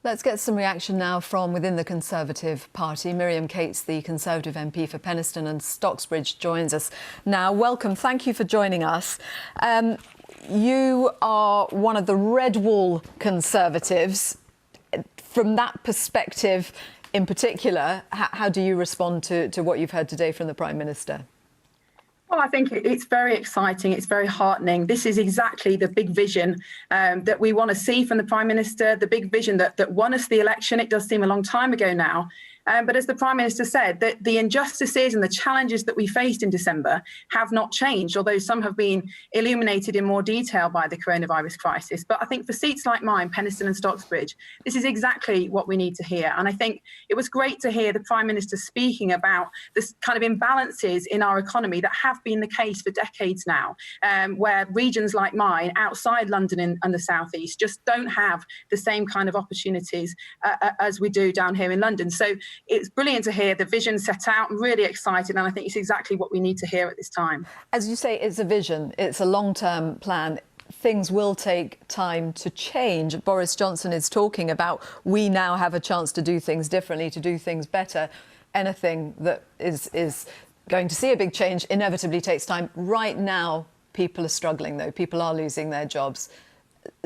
Let's get some reaction now from within the Conservative Party. Miriam Cates, the Conservative MP for Penistone and Stocksbridge, joins us now. Welcome. Thank you for joining us. You are one of the red wall Conservatives. From that perspective in particular, how do you respond to what you've heard today from the Prime Minister? Well, I think it's very exciting. It's very heartening. This is exactly the big vision that we want to see from the Prime Minister, the big vision that won us the election. It does seem a long time ago now. But as the Prime Minister said, that the injustices and the challenges that we faced in December have not changed, although some have been illuminated in more detail by the coronavirus crisis. But I think for seats like mine, Penistone and Stocksbridge, this is exactly what we need to hear. And I think it was great to hear the Prime Minister speaking about this kind of imbalances in our economy that have been the case for decades now, where regions like mine, outside London and the South East, just don't have the same kind of opportunities as we do down here in London. So it's brilliant to hear the vision set out. I'm really excited, and I think it's exactly what we need to hear at this time. As you say, it's a vision. It's a long-term plan. Things will take time to change. Boris Johnson is talking about we now have a chance to do things differently, to do things better. Anything that is going to see a big change inevitably takes time. Right now, people are struggling, though. People are losing their jobs.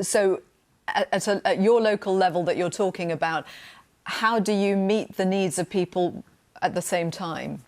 So at your local level that you're talking about, how do you meet the needs of people at the same time?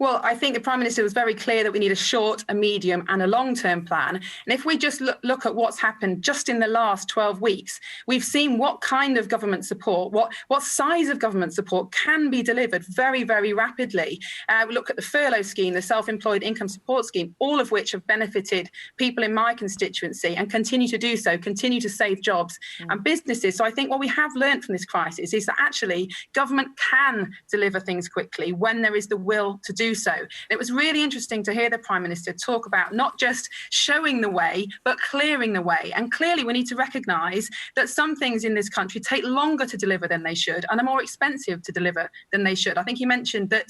Well, I think the Prime Minister was very clear that we need a short, a medium and a long-term plan. And if we just look at what's happened just in the last 12 weeks, we've seen what kind of government support, what size of government support can be delivered very, very rapidly. We look at the furlough scheme, the self-employed income support scheme, all of which have benefited people in my constituency and continue to do so, continue to save jobs and businesses. So I think what we have learned from this crisis is that actually government can deliver things quickly when there is the will to do so. It was really interesting to hear the Prime Minister talk about not just showing the way, but clearing the way. And clearly we need to recognise that some things in this country take longer to deliver than they should and are more expensive to deliver than they should. I think he mentioned that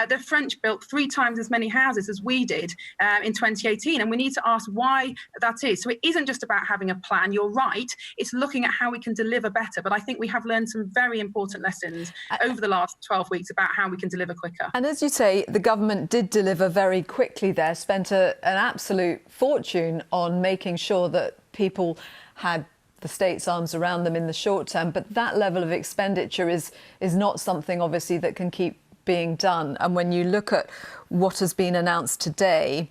the French built 3 times as many houses as we did in 2018, and we need to ask why that is. So it isn't just about having a plan, you're right, it's looking at how we can deliver better. But I think we have learned some very important lessons over the last 12 weeks about how we can deliver quicker. And as you say, the government did deliver very quickly there, spent an absolute fortune on making sure that people had the state's arms around them in the short term. But that level of expenditure is not something, obviously, that can keep being done. And when you look at what has been announced today,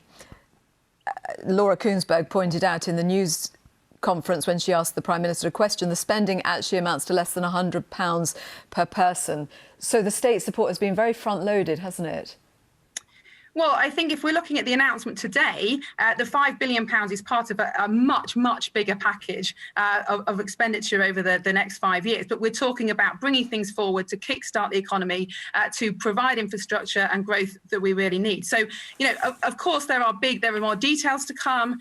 Laura Kuenssberg pointed out in the news conference when she asked the Prime Minister a question, the spending actually amounts to less than £100 per person. So the state support has been very front-loaded, hasn't it? Well, I think if we're looking at the announcement today, the £5 billion is part of a much, much bigger package of expenditure over the next 5 years. But we're talking about bringing things forward to kickstart the economy, to provide infrastructure and growth that we really need. So, you know, of course, there are more details to come.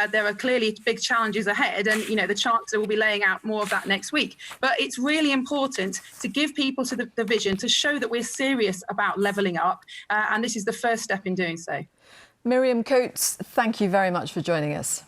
There are clearly big challenges ahead. And, you know, the Chancellor will be laying out more of that next week. But it's really important to give people to the vision, to show that we're serious about levelling up. And this is the first step in doing so. Miriam Cates, thank you very much for joining us.